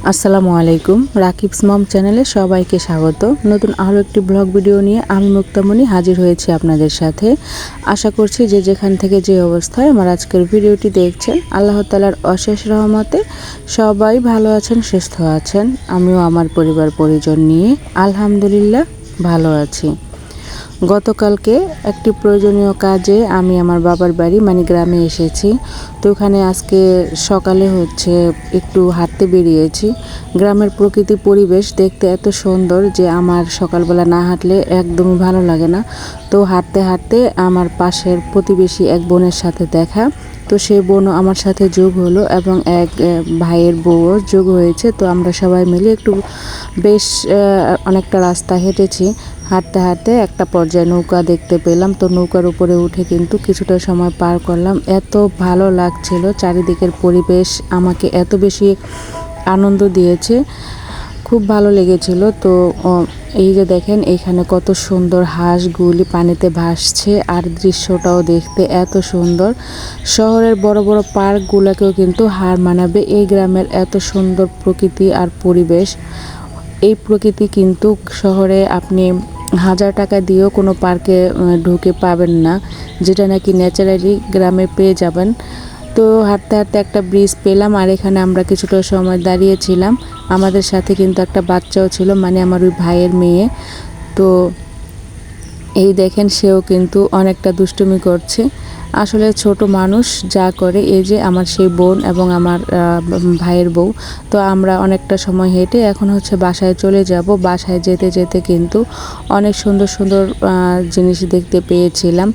আসসালামু আলাইকুম। রাকিবস মম চ্যানেলে সবাইকে স্বাগত। নতুন আরও একটি ব্লগ ভিডিও নিয়ে আমি মুক্তামণি হাজির হয়েছি আপনাদের সাথে। আশা করছি যে যেখান থেকে যে অবস্থায় আমার আজকের ভিডিওটি দেখছেন, আল্লাহ তাআলার অশেষ রহমতে সবাই ভালো আছেন, সুস্থ আছেন। আমিও আমার পরিবার পরিজন নিয়ে আলহামদুলিল্লাহ ভালো আছি। গতকালকে একটি প্রয়োজনীয় কাজে আমি আমার বাবার বাড়ি গ্রামে এসেছি। তো ওখানে আজকে সকালে একটু হাঁটতে বেরিয়েছি। গ্রামের প্রকৃতি পরিবেশ দেখতে এত সুন্দর যে আমার সকালবেলা না হাঁটলে একদমই ভালো লাগে না। তো হাঁটতে হাঁটতে আমার পাশের প্রতিবেশী এক বোনের সাথে দেখা। তো সেই বোনও আমার সাথে যোগ হলো এবং এক ভাইয়ের বউও যোগ হয়েছে। তো আমরা সবাই মিলে একটু বেশ অনেকটা রাস্তা হেঁটেছি। হাঁটতে হাঁটতে একটা পর্যায়ে নৌকা দেখতে পেলাম। তো নৌকার উপরে উঠে কিন্তু কিছুটা সময় পার করলাম। এত ভালো লাগছিল, চারিদিকের পরিবেশ আমাকে এত বেশি আনন্দ দিয়েছে, খুব ভালো লেগেছিল। তো এই যে দেখেন এখানে কত সুন্দর হাঁসগুলি পানিতে ভাসছে, আর দৃশ্যটাও দেখতে এত সুন্দর। শহরের বড় বড় পার্কগুলোকেও কিন্তু হার মানাবে এই গ্রামের এত সুন্দর প্রকৃতি আর পরিবেশ। এই প্রকৃতি কিন্তু শহরে আপনি 1000 টাকা দিয়েও কোনো পার্কে ঢুকে পাবেন না, যেটা নাকি ন্যাচারালি গ্রামে পেয়ে যাবেন। তো হাঁটতে হাঁটতে একটা ব্রিজ পেলাম, আর এখানে আমরা কিছুটা সময় দাঁড়িয়েছিলাম। আমাদের সাথে কিন্তু একটা বাচ্চাও ছিল, আমার ওই ভাইয়ের মেয়ে। তো এই দেখেন সেও কিন্তু অনেকটা দুষ্টুমি করছে। আসলে ছোট মানুষ যা করে, এই যে আমার সেই বোন এবং আমার ভাইয়ের বউ। তো আমরা অনেকটা সময় হেঁটে এখন বাসায় চলে যাব। বাসায় যেতে যেতে কিন্তু অনেক সুন্দর সুন্দর জিনিস দেখতে পেয়েছিলাম।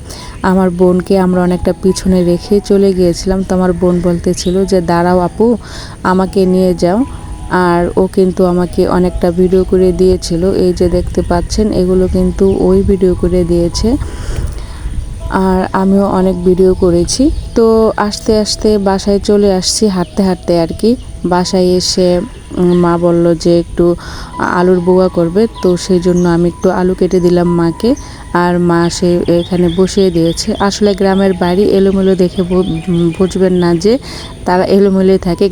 আমার বোনকে আমরা অনেকটা পিছনে রেখে চলে গিয়েছিলাম। তো আমার বোন বলতেছিল যে দাঁড়াও আপু, আমাকে নিয়ে যাও। আর ও কিন্তু আমাকে অনেকটা ভিডিও করে দিয়েছিল। এই যে দেখতে পাচ্ছেন এগুলো কিন্তু ওই ভিডিও করে দিয়েছে, আর আমিও অনেক ভিডিও করেছি। তো আস্তে আস্তে বাসায় চলে আসছি হাঁটতে হাঁটতে আর কি। বাসায় এসে মা বলল যে একটু আলুর বোয়া করবে, তো সেই জন্য আমি একটু আলু কেটে দিলাম মাকে, আর মা সে এখানে বসিয়ে দিয়েছে। আসলে গ্রামের বাড়ি এলোমেলো দেখে বুঝবেন না যে তারা এলোমেলোই থাকে।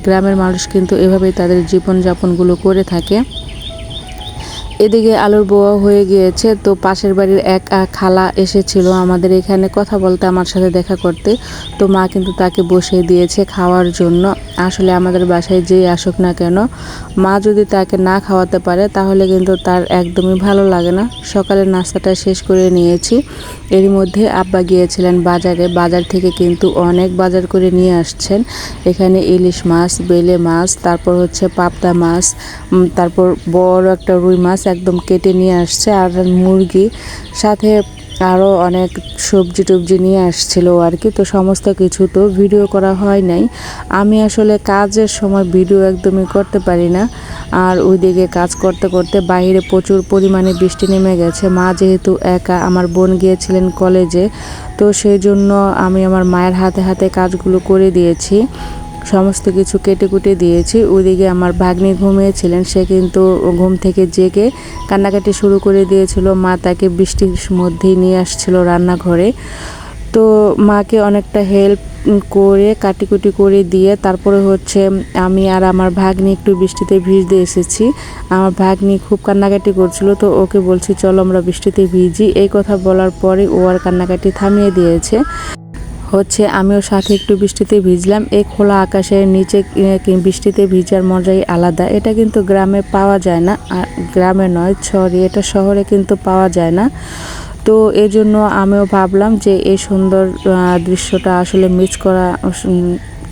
গ্রামের মানুষ কিন্তু এভাবেই তাদের জীবনযাপনগুলো করে থাকে। এদিকে আলুর বোয়া হয়ে গিয়েছে। তো পাশের বাড়ির এক খালা এসেছিল আমাদের এখানে কথা বলতে, আমার সাথে দেখা করতে। তো মা কিন্তু তাকে বসিয়ে দিয়েছে খাওয়ার জন্য। আসলে আমাদের বাসায় যেই আসুক না কেন, মা যদি তাকে না খাওয়াতে পারে তাহলে কিন্তু তার একদমই ভালো লাগে না। সকালের নাস্তাটা শেষ করে নিয়েছি। এরই মধ্যে আব্বা গিয়েছিলেন বাজারে। বাজার থেকে কিন্তু অনেক বাজার করে নিয়ে আসছেন। এখানে ইলিশ মাছ, বেলে মাছ, তারপর পাবদা মাছ, তারপর বড় একটা রুই মাছ একদম কেটে নিয়ে আসছে, আর মুরগি, সাথে আরও অনেক সবজি টবজি নিয়ে আসছিল আর কি। তো সমস্ত কিছু তো ভিডিও করা হয় নাই। আমি আসলে কাজের সময় ভিডিও একদমই করতে পারি না। আর ওইদিকে কাজ করতে করতে বাইরে প্রচুর পরিমাণে বৃষ্টি নেমে গেছে। মা যেহেতু একা, আমার বোন গিয়েছিলেন কলেজে, তো সেই জন্য আমি আমার মায়ের হাতে হাতে কাজগুলো করে দিয়েছি, সমস্ত কিছু কেটে কুটে দিয়েছি। ওইদিকে আমার ভাগ্নি ঘুমিয়েছিলেন, সে কিন্তু ঘুম থেকে জেগে কান্নাকাটি শুরু করে দিয়েছিল। মা তাকে বৃষ্টির মধ্যেই নিয়ে আসছিল রান্নাঘরে। তো মাকে অনেকটা হেল্প করে কাটিকুটি করে দিয়ে তারপরে আমি আর আমার ভাগ্নি একটু বৃষ্টিতে ভিজতে এসেছি। আমার ভাগ্নি খুব কান্নাকাটি করছিল, তো ওকে বলছি চলো আমরা বৃষ্টিতে ভিজি। এই কথা বলার পরে ও আর কান্নাকাটি থামিয়ে দিয়েছে। আমিও সাথে একটু বৃষ্টিতে ভিজলাম। এই খোলা আকাশের নিচে বৃষ্টিতে ভিজার মজাই আলাদা। এটা কিন্তু গ্রামে পাওয়া যায় না, গ্রামে নয় সরি, এটা শহরে কিন্তু পাওয়া যায় না। তো এই জন্য আমিও ভাবলাম যে এই সুন্দর দৃশ্যটা আসলে মিস করা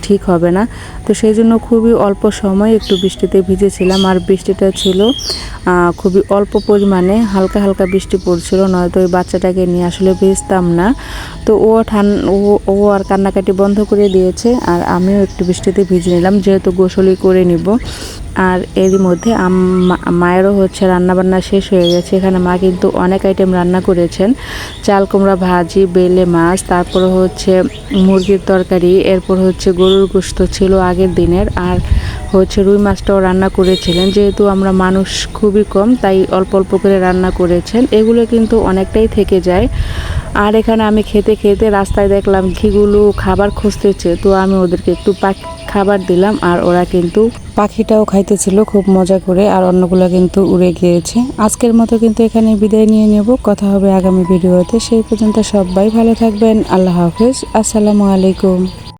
ঠিক হবে না। তো সেই জন্য খুবই অল্প সময় একটু বৃষ্টিতে ভিজেছিলাম, আর বৃষ্টিটা ছিল খুবই অল্প পরিমাণে, হালকা হালকা বৃষ্টি পড়ছিল, নয়তো ওই বাচ্চাটাকে নিয়ে আসলে ভিজতাম না। তো ও আর কান্নাকাটি বন্ধ করে দিয়েছে, আর আমিও একটু বৃষ্টিতে ভিজে নিলাম, যেহেতু গোসলই করে নিব। আর এরই মধ্যে মায়েরও রান্নাবান্না শেষ হয়ে গেছে। এখানে মা কিন্তু অনেক আইটেম রান্না করেছেন, চাল কুমড়া ভাজি, বেলে মাছ, তারপর মুরগির তরকারি, এরপর গরুর গোশত ছিল আগের দিনের, আর রুই মাছটাও রান্না করেছিলেন। যেহেতু আমরা মানুষ খুবই কম, তাই অল্প অল্প করে রান্না করেছেন। এগুলো কিন্তু অনেকটাই থেকে যায়। আর এখানে আমি খেতে খেতে রাস্তায় দেখলাম ঘিগুলো খাবার খুঁজতেছে, তো আমি ওদেরকে একটু খাবার দিলাম আর ওরা কিন্তু পাখিটাও খাইতেছিল খুব মজা করে, আর অন্যগুলো কিন্তু উড়ে গিয়েছে। আজকের মতো কিন্তু এখানে বিদায় নিয়ে নেব, কথা হবে আগামী ভিডিওতে। সেই পর্যন্ত সবাই ভালো থাকবেন। আল্লাহ হাফেজ, আসসালামু আলাইকুম।